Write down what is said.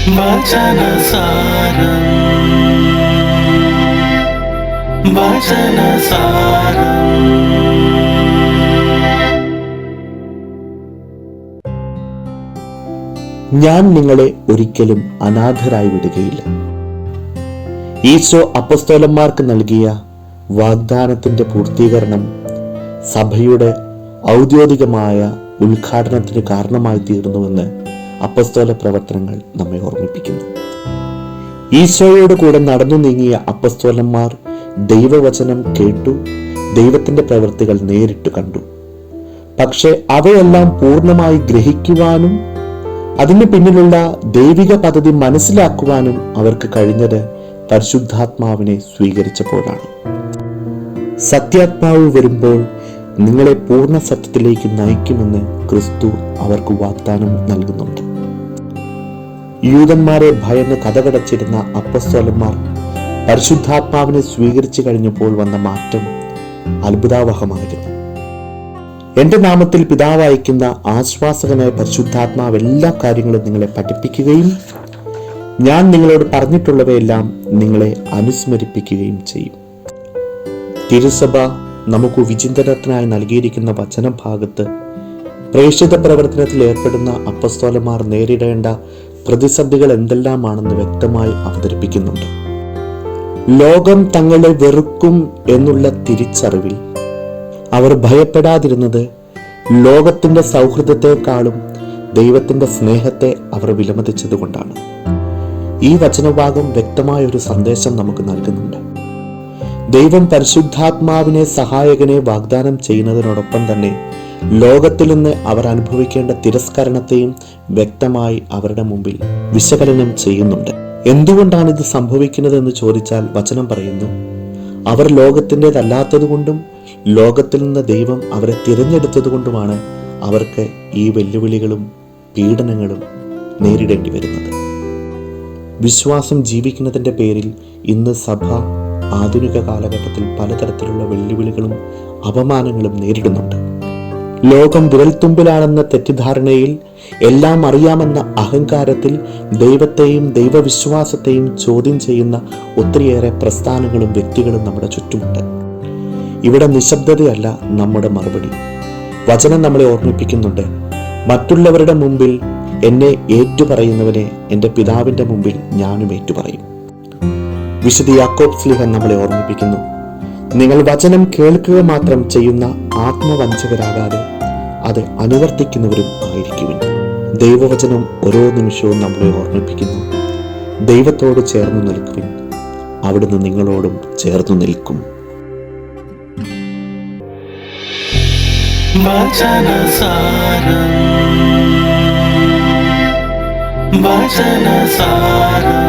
വചനസാരം വചനസാരം. ഞാൻ നിങ്ങളെ ഒരിക്കലും അനാഥരായി വിടുകയില്ല. ഈശോ അപ്പസ്തോലന്മാർക്ക് നൽകിയ വാഗ്ദാനത്തിന്റെ പൂർത്തീകരണം സഭയുടെ ഔദ്യോഗികമായ ഉദ്ഘാടനത്തിന് കാരണമായി തീർന്നുവെന്ന് അപ്പസ്തോല പ്രവർത്തനങ്ങൾ നമ്മെ ഓർമ്മിപ്പിക്കുന്നു. ഈശോയോട് കൂടെ നടന്നു നീങ്ങിയ അപ്പസ്തോലന്മാർ ദൈവവചനം കേട്ടു, ദൈവത്തിന്റെ പ്രവൃത്തികൾ നേരിട്ട് കണ്ടു. പക്ഷെ അവയെല്ലാം പൂർണ്ണമായി ഗ്രഹിക്കുവാനും അതിന് പിന്നിലുള്ള ദൈവിക പദ്ധതി മനസ്സിലാക്കുവാനും അവർക്ക് കഴിഞ്ഞത് പരിശുദ്ധാത്മാവിനെ സ്വീകരിച്ചപ്പോഴാണ്. സത്യാത്മാവ് വരുമ്പോൾ നിങ്ങളെ പൂർണ്ണ സത്യത്തിലേക്ക് നയിക്കുമെന്ന് ക്രിസ്തു അവർക്ക് വാഗ്ദാനം നൽകുന്നുണ്ട്. യൂദന്മാരെ ഭയന്ന് കതകടച്ചിരുന്ന അപ്പസ്തോലന്മാർ പരിശുദ്ധാത്മാവിനെ സ്വീകരിച്ചു കഴിഞ്ഞപ്പോൾ വന്ന മാറ്റം അത്ഭുതാവഹമായിരുന്നു. എന്റെ നാമത്തിൽ പിതാവ് അയക്കുന്ന ആശ്വാസകനായ പരിശുദ്ധാത്മാവ് എല്ലാ കാര്യങ്ങളും നിങ്ങളെ പഠിപ്പിക്കുകയും ഞാൻ നിങ്ങളോട് പറഞ്ഞിട്ടുള്ളവയെല്ലാം നിങ്ങളെ അനുസ്മരിപ്പിക്കുകയും ചെയ്യും. തിരുസഭ നമുക്ക് വിചിന്തനത്തിനായി നൽകിയിരിക്കുന്ന വചനഭാഗത്ത് പ്രേക്ഷിത പ്രവർത്തനത്തിൽ ഏർപ്പെടുന്ന അപ്പസ്തോലന്മാർ നേരിടേണ്ട പ്രതിസന്ധികൾ എന്തെല്ലാമാണെന്ന് വ്യക്തമായി അവതരിപ്പിക്കുന്നുണ്ട്. ലോകം തങ്ങളെ വെറുക്കും എന്നുള്ള തിരിച്ചറിവിൽ അവർ ഭയപ്പെടാതിരുന്നത് ലോകത്തിന്റെ സൗഹൃദത്തെക്കാളും ദൈവത്തിന്റെ സ്നേഹത്തെ അവർ വിലമതിച്ചതുകൊണ്ടാണ്. ഈ വചനഭാഗം വ്യക്തമായ ഒരു സന്ദേശം നമുക്ക് നൽകുന്നുണ്ട്. ദൈവം പരിശുദ്ധാത്മാവിനെ സഹായകനെ വാഗ്ദാനം ചെയ്യുന്നതിനോടൊപ്പം തന്നെ ലോകത്തിൽ നിന്ന് അവർ അനുഭവിക്കേണ്ട തിരസ്കരണത്തെയും വ്യക്തമായി അവരുടെ മുമ്പിൽ വിശകലനം ചെയ്യുന്നുണ്ട്. എന്തുകൊണ്ടാണ് ഇത് സംഭവിക്കുന്നതെന്ന് ചോദിച്ചാൽ വചനം പറയുന്നു, അവർ ലോകത്തിൻ്റെതല്ലാത്തതുകൊണ്ടും ലോകത്തിൽ നിന്ന് ദൈവം അവരെ തിരഞ്ഞെടുത്തത് കൊണ്ടുമാണ് അവർക്ക് ഈ വെല്ലുവിളികളും പീഡനങ്ങളും നേരിടേണ്ടി വരുന്നത്. വിശ്വാസം ജീവിക്കുന്നതിൻ്റെ പേരിൽ ഇന്ന് സഭ ആധുനിക കാലഘട്ടത്തിൽ പലതരത്തിലുള്ള വെല്ലുവിളികളും അപമാനങ്ങളും നേരിടുന്നുണ്ട്. ലോകം വിരൽത്തുമ്പിലാണെന്ന തെറ്റിദ്ധാരണയിൽ എല്ലാം അറിയാമെന്ന അഹങ്കാരത്തിൽ ദൈവത്തെയും ദൈവവിശ്വാസത്തെയും ചോദ്യം ചെയ്യുന്ന ഒത്തിരിയേറെ പ്രസ്ഥാനങ്ങളും വ്യക്തികളും നമ്മുടെ ചുറ്റുമുണ്ട്. ഇവിടെ നിശബ്ദതയല്ല നമ്മുടെ മറുപടി. വചനം നമ്മളെ ഓർമ്മിപ്പിക്കുന്നുണ്ട്, മറ്റുള്ളവരുടെ മുമ്പിൽ എന്നെ ഏറ്റുപറയുന്നവനെ എൻ്റെ പിതാവിൻ്റെ മുമ്പിൽ ഞാനും ഏറ്റുപറയും. വിശുദ്ധ യാക്കോബ് ശ്ലീഹൻ നമ്മളെ ഓർമ്മിപ്പിക്കുന്നു, നിങ്ങൾ വചനം കേൾക്കുക മാത്രം ചെയ്യുന്ന ആത്മവഞ്ചകരാകാതെ അത് അനുവർത്തിക്കുന്നവരും ആയിരിക്കുവിൻ. ദൈവവചനം ഓരോ നിമിഷവും നമ്മളെ ഓർമ്മിപ്പിക്കുന്നു, ദൈവത്തോട് ചേർന്ന് നിൽക്കുവിൻ, അവിടുന്ന് നിങ്ങളോടും ചേർന്ന് നിൽക്കും. വചനസാരം വചനസാരം.